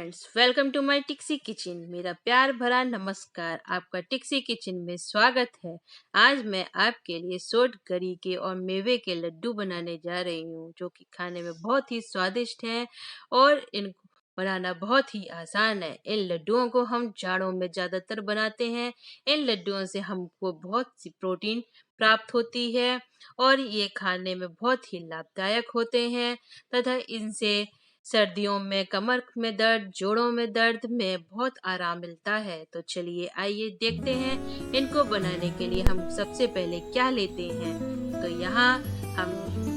Friends, welcome to my टिक्सी kitchen. मेरा प्यार भरा नमस्कार, आपका टिक्सी किचन में स्वागत है। आज मैं आपके लिए सोट गरी के और मेवे के लड्डू बनाने जा रही हूँ, जो कि खाने में बहुत ही स्वादिष्ट हैं और इनको बनाना बहुत ही आसान है। इन लड्डुओं को हम जाड़ों में ज़्यादातर बनाते हैं। इन लड्डुओं से हमको बहुत सी प्रोटीन प्राप्त होती है और ये खाने में बहुत ही लाभदायक होते हैं तथा इनसे सर्दियों में कमर में दर्द, जोड़ों में दर्द में बहुत आराम मिलता है। तो चलिए आइए देखते हैं इनको बनाने के लिए हम सबसे पहले क्या लेते हैं। तो यहाँ हम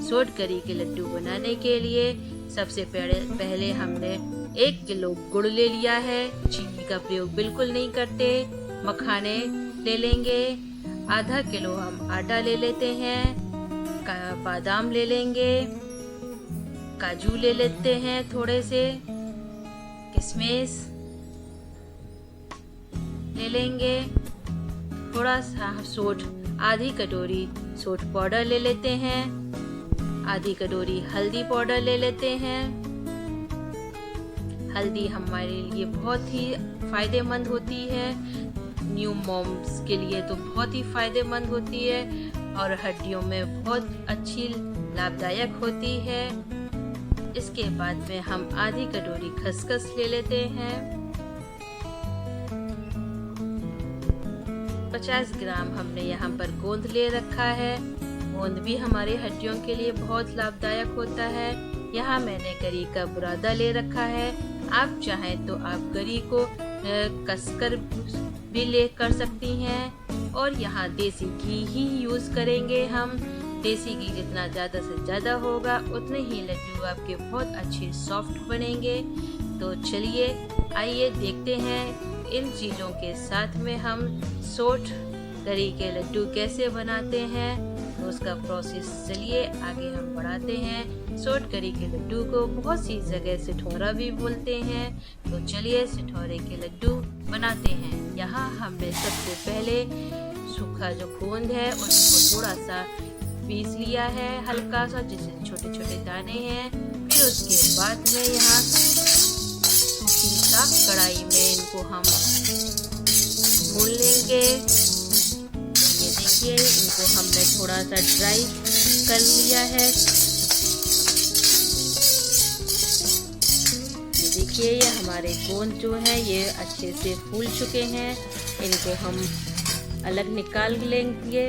सोट गरी के लड्डू बनाने के लिए सबसे पहले हमने 1 किलो गुड़ ले लिया है। चीनी का प्रयोग बिल्कुल नहीं करते। मखाने ले लेंगे। आधा किलो हम आटा ले लेते हैं। बादाम ले लेंगे। काजू ले लेते हैं थोड़े से। किशमिश ले लेंगे। थोड़ा सा सोट, आधी कटोरी सोट पाउडर ले लेते हैं। आधी कटोरी हल्दी पाउडर ले लेते हैं। हल्दी हमारे लिए बहुत ही फायदेमंद होती है। न्यू मॉम्स के लिए तो बहुत ही फायदेमंद होती है और हड्डियों में बहुत अच्छी लाभदायक होती है। इसके बाद में हम आधी कटोरी खसखस ले लेते हैं। 50 ग्राम हमने यहाँ पर गोंद ले रखा है। गोंद भी हमारे हड्डियों के लिए बहुत लाभदायक होता है। यहाँ मैंने गरी का बुरादा ले रखा है। आप चाहें तो आप गरी को कसकर भी ले कर सकती हैं। और यहाँ देसी घी ही यूज़ करेंगे हम। देसी घी जितना ज़्यादा से ज़्यादा होगा उतने ही लड्डू आपके बहुत अच्छे सॉफ्ट बनेंगे। तो चलिए आइए देखते हैं इन चीज़ों के साथ में हम सोट गरी के लड्डू कैसे बनाते हैं। तो उसका प्रोसेस चलिए आगे हम बढ़ाते हैं। सोट गरी के लड्डू को बहुत सी जगह सिठौरा भी बोलते हैं। तो चलिए सिठौरे के लड्डू बनाते हैं। यहाँ हमने सबसे पहले सूखा जो गोंद है उसको थोड़ा सा पीस लिया है, हल्का सा, जिससे छोटे छोटे दाने हैं। फिर उसके बाद में यहाँ सूखी साफ कढ़ाई में इनको हम भून लेंगे। ये देखिए इनको हमने थोड़ा सा ड्राई कर लिया है। ये देखिए ये हमारे गोंद जो है ये अच्छे से फूल चुके हैं। इनको हम अलग निकाल लेंगे।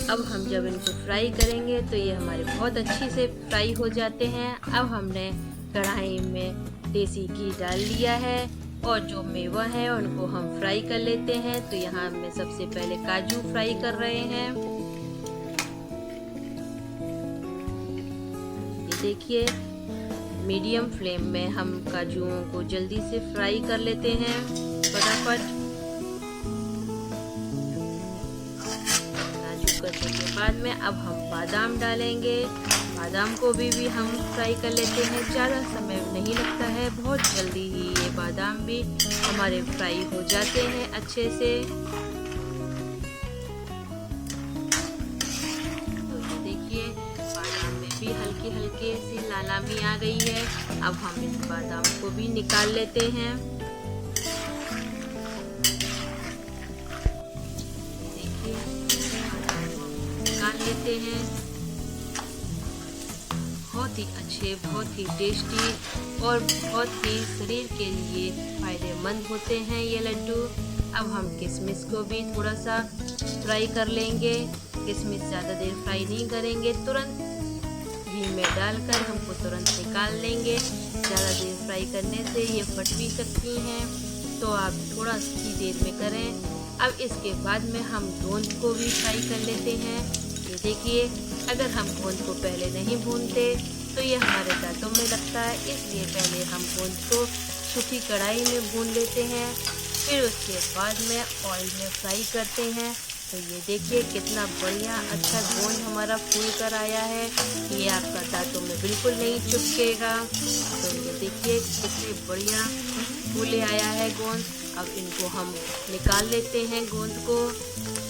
अब हम जब इनको फ्राई करेंगे तो ये हमारे बहुत अच्छी से फ्राई हो जाते हैं। अब हमने कढ़ाई में देसी घी डाल लिया है और जो मेवा है उनको हम फ्राई कर लेते हैं। तो यहाँ मैं सबसे पहले काजू फ्राई कर रहे हैं। ये देखिए मीडियम फ्लेम में हम काजुओं को जल्दी से फ्राई कर लेते हैं फटाफट। करने के बाद में अब हम बादाम डालेंगे। बादाम को भी हम फ्राई कर लेते हैं। ज़्यादा समय नहीं लगता है, बहुत जल्दी ही ये बादाम भी हमारे फ्राई हो जाते हैं अच्छे से। तो ये देखिए बादाम में भी हल्की हल्की सी लालामी आ गई है। अब हम इस बादाम को भी निकाल लेते हैं। लेते हैं। बहुत ही अच्छे, बहुत ही टेस्टी और बहुत ही शरीर के लिए फायदेमंद होते हैं ये लड्डू। अब हम किशमिश को भी थोड़ा सा फ्राई कर लेंगे। किशमिश ज़्यादा देर फ्राई नहीं करेंगे, तुरंत घी में डालकर हमको तुरंत निकाल लेंगे। ज़्यादा देर फ्राई करने से ये फट भी सकती हैं, तो आप थोड़ा सी देर में करें। अब इसके बाद में हम गोंद को भी फ्राई कर लेते हैं। ये देखिए अगर हम गोंद को पहले नहीं भूनते तो ये हमारे दांतों में लगता है, इसलिए पहले हम गोंद को सूखी कढ़ाई में भून लेते हैं। फिर उसके बाद में ऑयल में फ्राई करते हैं। तो ये देखिए कितना बढ़िया अच्छा गोंद हमारा फूल कर आया है। ये आपका दांतों में बिल्कुल नहीं चुभेगा। तो ये देखिए कितने बढ़िया फूले आया है गोंद। अब इनको हम निकाल लेते हैं गोंद को।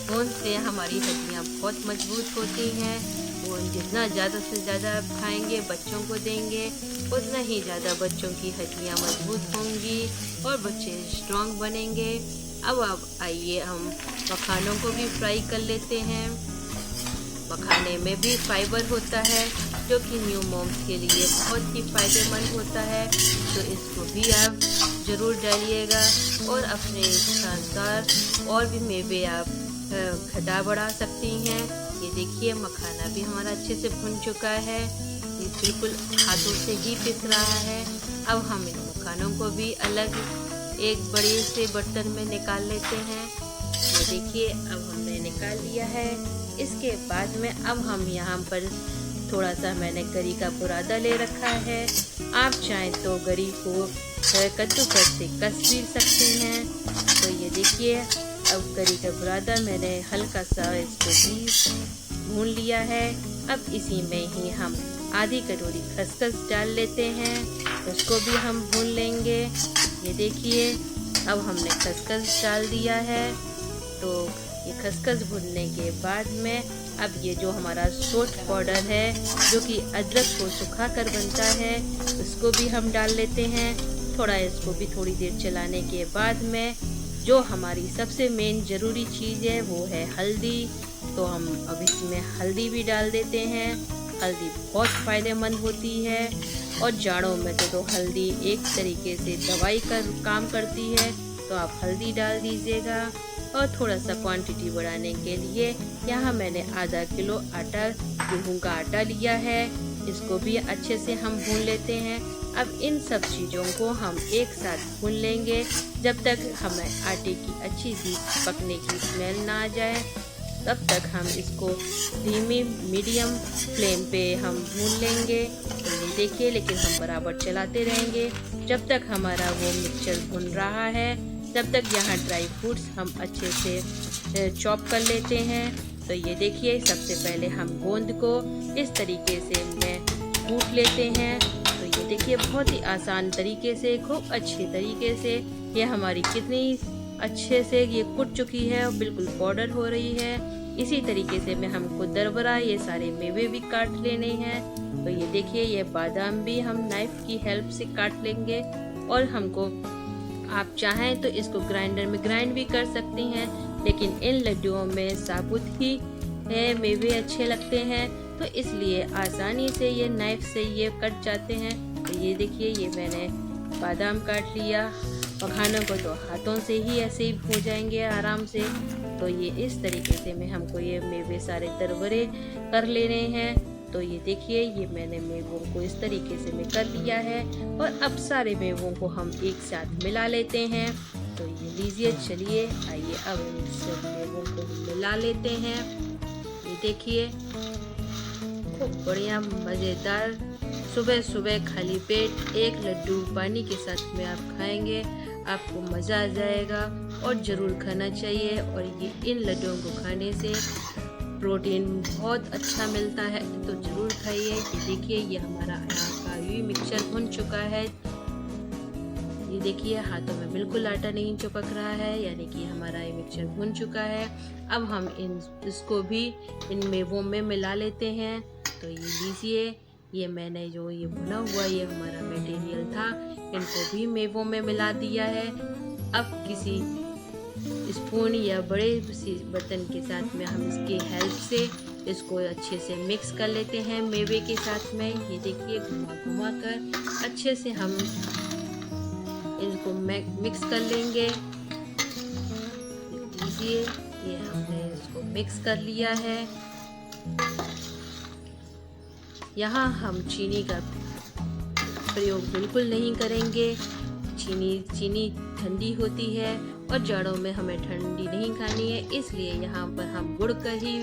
गोंद से हमारी हड्डियाँ बहुत मजबूत होती हैं, वो गोंद जितना ज़्यादा से ज़्यादा आप खाएंगे, बच्चों को देंगे, उतना ही ज़्यादा बच्चों की हड्डियाँ मजबूत होंगी और बच्चे स्ट्रॉन्ग बनेंगे। अब आइए हम मखानों को भी फ्राई कर लेते हैं। मखाने में भी फाइबर होता है जो कि न्यू मॉम्स के लिए बहुत ही फ़ायदेमंद होता है, तो इसको भी आप ज़रूर डालिएगा और अपने अनुसार और भी मेवे आप घटा बढ़ा सकती हैं। ये देखिए मखाना भी हमारा अच्छे से भुन चुका है, ये बिल्कुल हाथों से ही पिस रहा है। अब हम इन मखानों को भी अलग एक बड़े से बर्तन में निकाल लेते हैं। ये देखिए अब हमने निकाल लिया है। इसके बाद में अब हम यहाँ पर थोड़ा सा मैंने गरी का बुरादा ले रखा है। आप चाहें तो गरी को कद्दूकस से कस भी सकते हैं। तो ये देखिए अब गरी का बुरादा मैंने हल्का सा इसको भी भून लिया है। अब इसी में ही हम आधी कटोरी खसखस डाल लेते हैं, उसको भी हम भून लेंगे। ये देखिए अब हमने खसखस डाल दिया है। तो ये खसखस भुनने के बाद में अब ये जो हमारा सोट पाउडर है जो कि अदरक को सुखा कर बनता है, उसको भी हम डाल लेते हैं। थोड़ा इसको भी थोड़ी देर चलाने के बाद में जो हमारी सबसे मेन ज़रूरी चीज़ है वो है हल्दी। तो हम अब इसमें हल्दी भी डाल देते हैं। हल्दी बहुत फ़ायदेमंद होती है और जाड़ों में तो हल्दी एक तरीके से दवाई का काम करती है, तो आप हल्दी डाल दीजिएगा। और थोड़ा सा क्वांटिटी बढ़ाने के लिए यहाँ मैंने आधा किलो आटा गेहूँ का आटा लिया है, इसको भी अच्छे से हम भून लेते हैं। अब इन सब चीज़ों को हम एक साथ भून लेंगे जब तक हमें आटे की अच्छी सी पकने की स्मेल ना आ जाए, तब तक हम इसको धीमी मीडियम फ्लेम पे हम भून लेंगे। ये देखिए लेकिन हम बराबर चलाते रहेंगे जब तक हमारा वो मिक्सचर भून रहा है। तब तक यहाँ ड्राई फ्रूट्स हम अच्छे से चॉप कर लेते हैं। तो ये देखिए सबसे पहले हम गोंद को इस तरीके से कूट लेते हैं। तो ये देखिए बहुत ही आसान तरीके से, खूब अच्छे तरीके से ये हमारी कितनी अच्छे से ये कुट चुकी है और बिल्कुल पाउडर हो रही है। इसी तरीके से में हमको दरबरा ये सारे मेवे भी काट लेने हैं। तो ये देखिए ये बादाम भी हम नाइफ की हेल्प से काट लेंगे और हमको आप चाहें तो इसको ग्राइंडर में ग्राइंड भी कर सकती हैं, लेकिन इन लड्डुओं में साबुत ही मेवे अच्छे लगते हैं, तो इसलिए आसानी से ये नाइफ से ये कट जाते हैं। तो ये देखिए ये मैंने बादाम काट लिया। मखानों को तो हाथों से ही ऐसे ही हो जाएंगे आराम से। तो ये इस तरीके से में हमको ये मेवे सारे दरबरे कर लेने हैं। तो ये देखिए ये मैंने मेवों को इस तरीके से मैं कर लिया है और अब सारे मेवों को हम एक साथ मिला लेते हैं। तो ये लीजिए, चलिए आइए अब इन सब मेवों को मिला लेते हैं। ये देखिए खूब बढ़िया मज़ेदार, सुबह सुबह खाली पेट एक लड्डू पानी के साथ में आप खाएंगे, आपको मज़ा आ जाएगा और ज़रूर खाना चाहिए। और ये इन लड्डुओं को खाने से प्रोटीन बहुत अच्छा मिलता है, तो ज़रूर खाइए। ये देखिए ये हमारा आटा का भी मिक्सचर भुन चुका है। ये देखिए हाथों में बिल्कुल आटा नहीं चिपक रहा है, यानी कि हमारा ये मिक्सचर भुन चुका है। अब हम इसको भी इन मेवों में मिला लेते हैं। तो ये लीजिए ये मैंने जो ये भुना हुआ ये हमारा मटेरियल था, इनको भी मेवों में मिला दिया है। अब किसी स्पून या बड़े बर्तन के साथ में हम इसकी हेल्प से इसको अच्छे से मिक्स कर लेते हैं मेवे के साथ में। ये देखिए घुमा घुमा कर अच्छे से हम इनको मिक्स कर लेंगे। लीजिए ये हमने इसको मिक्स कर लिया है। यहाँ हम चीनी का प्रयोग बिल्कुल नहीं करेंगे। चीनी ठंडी होती है और जाड़ों में हमें ठंडी नहीं खानी है, इसलिए यहाँ पर हम गुड़ का ही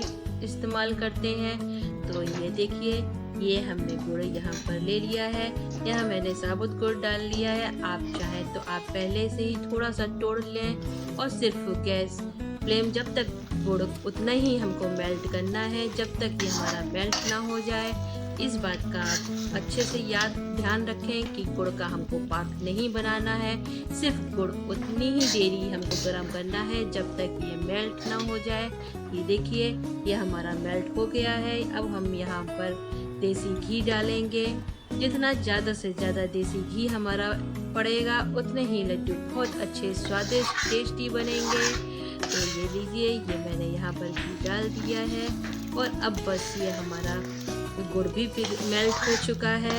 इस्तेमाल करते हैं। तो ये देखिए ये हमने गुड़ यहाँ पर ले लिया है। यहाँ मैंने साबुत गुड़ डाल लिया है। आप चाहें तो आप पहले से ही थोड़ा सा तोड़ लें और सिर्फ गैस फ्लेम जब तक गुड़ उतना ही हमको मेल्ट करना है, जब तक ये हमारा मेल्ट ना हो जाए इस बात का आप अच्छे से ध्यान रखें कि गुड़ का हमको पाक नहीं बनाना है। सिर्फ गुड़ उतनी ही देरी हमको गर्म करना है जब तक ये मेल्ट ना हो जाए। ये देखिए, ये हमारा मेल्ट हो गया है। अब हम यहाँ पर देसी घी डालेंगे। जितना ज़्यादा से ज़्यादा देसी घी हमारा पड़ेगा उतने ही लड्डू बहुत अच्छे स्वादिष्ट टेस्टी बनेंगे। तो ये लीजिए, ये मैंने यहाँ पर घी डाल दिया है और अब बस ये हमारा गुड़ भी मेल्ट हो चुका है।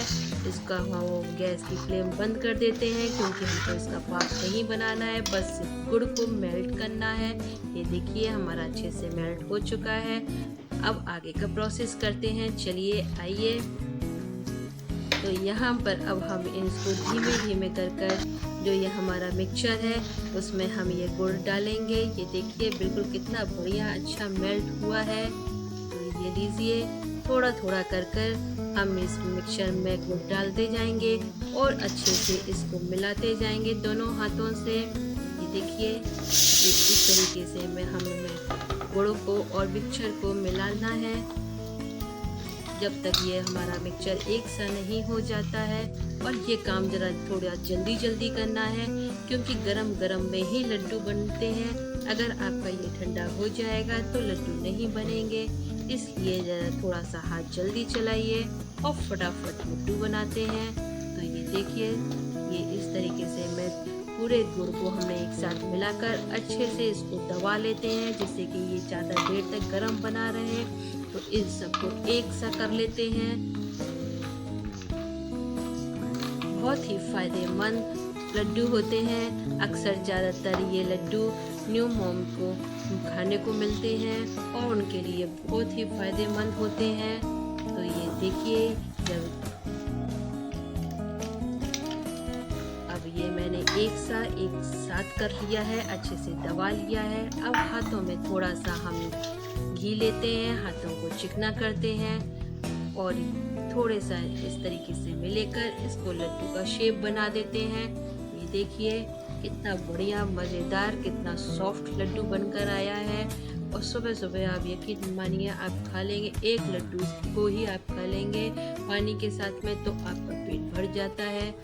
इसका हम गैस की फ्लेम बंद कर देते हैं क्योंकि हमको इसका पाक नहीं बनाना है, बस गुड़ को मेल्ट करना है। ये देखिए, हमारा अच्छे से मेल्ट हो चुका है। अब आगे का प्रोसेस करते हैं, चलिए आइए। तो यहाँ पर अब हम इसको धीमे धीमे कर जो ये हमारा मिक्सचर है उसमें हम ये गुड़ डालेंगे। ये देखिए, बिल्कुल कितना बढ़िया अच्छा मेल्ट हुआ है। तो ये लीजिए, थोड़ा थोड़ा कर हम इस मिक्सचर में गुड़ डालते जाएंगे और अच्छे से इसको मिलाते जाएंगे दोनों हाथों से। ये देखिए, ये इस तरीके से हमें गुड़ को और मिक्सचर को मिलाना है जब तक ये हमारा मिक्सचर एक सा नहीं हो जाता है। और ये काम जरा थोड़ा जल्दी जल्दी करना है क्योंकि गरम गरम में ही लड्डू बनते हैं। अगर आपका ये ठंडा हो जाएगा तो लड्डू नहीं बनेंगे, इसलिए जरा थोड़ा सा हाथ जल्दी चलाइए और फटाफट लड्डू बनाते हैं। तो ये देखिए, ये इस तरीके से मैं पूरे गुड़ को हमने एक साथ मिलाकर अच्छे से इसको दबा लेते हैं जिससे कि ये ज़्यादा देर तक गरम बना रहे। तो इन सबको एक सा कर लेते हैं। बहुत ही फायदेमंद लड्डू होते हैं। अक्सर ज़्यादातर ये लड्डू न्यू मॉम को खाने को मिलते हैं और उनके लिए बहुत ही फायदेमंद होते हैं। तो ये देखिए, जब अब ये मैंने एक साथ कर लिया है, अच्छे से दबा लिया है। अब हाथों में थोड़ा सा हम घी लेते हैं, हाथों को चिकना करते हैं और थोड़े सा इस तरीके से मिलाकर इसको लड्डू का शेप बना देते हैं। ये देखिए, कितना बढ़िया मज़ेदार कितना सॉफ्ट लड्डू बनकर आया है। और सुबह सुबह आप यकीन मानिए आप खा लेंगे, एक लड्डू को ही आप खा लेंगे पानी के साथ में तो आपका पेट भर जाता है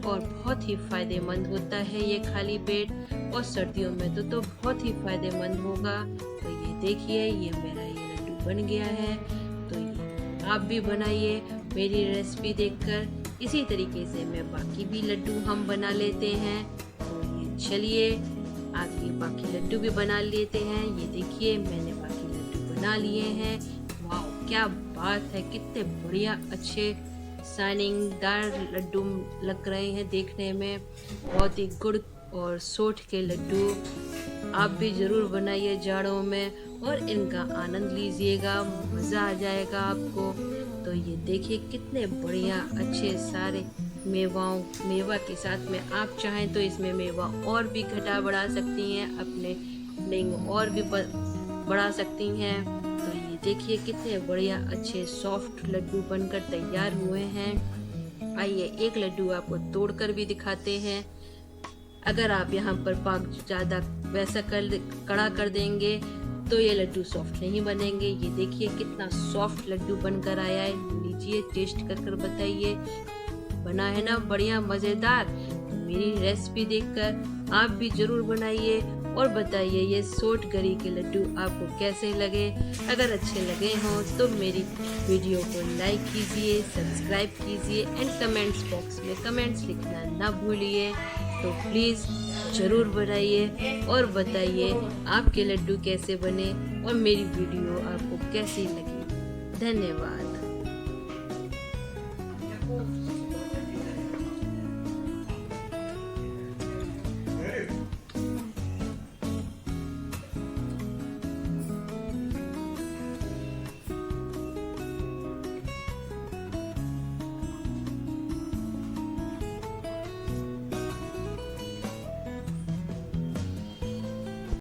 और बहुत ही फायदेमंद होता है ये खाली पेट। और सर्दियों में तो बहुत ही फायदेमंद होगा। तो ये देखिए, ये मेरा ये लड्डू बन गया है। तो आप भी बनाइए मेरी रेसिपी देखकर। इसी तरीके से मैं बाकी भी लड्डू हम बना लेते हैं। तो ये चलिए आगे बाकी लड्डू भी बना लेते हैं। ये देखिए, मैंने बाकी लड्डू बना लिए हैं। वाह, क्या बात है, कितने बढ़िया अच्छे शाइनिंगदार लड्डू लग रहे हैं देखने में। बहुत ही गुड़ और सोंठ के लड्डू आप भी ज़रूर बनाइए जाड़ों में और इनका आनंद लीजिएगा, मज़ा आ जाएगा आपको। तो ये देखिए, कितने बढ़िया अच्छे सारे मेवा के साथ में आप चाहें तो इसमें मेवा और भी घटा बढ़ा सकती हैं, अपने फिलिंग और भी बढ़ा सकती हैं। तो ये देखिए, कितने बढ़िया अच्छे सॉफ्ट लड्डू बनकर तैयार हुए हैं। आइए एक लड्डू आपको तोड़कर भी दिखाते हैं। अगर आप यहाँ पर पाक ज़्यादा वैसा कड़ा कर देंगे तो ये लड्डू सॉफ्ट नहीं बनेंगे। ये देखिए, कितना सॉफ्ट लड्डू बनकर आया है। लीजिए, टेस्ट कर बताइए, बना है ना बढ़िया मज़ेदार। मेरी रेसिपी देखकर आप भी ज़रूर बनाइए और बताइए ये सोंठ गरी के लड्डू आपको कैसे लगे। अगर अच्छे लगे हों तो मेरी वीडियो को लाइक कीजिए, सब्सक्राइब कीजिए एंड कमेंट्स बॉक्स में कमेंट्स लिखना ना भूलिए। तो प्लीज़ ज़रूर बनाइए और बताइए आपके लड्डू कैसे बने और मेरी वीडियो आपको कैसी लगी। धन्यवाद।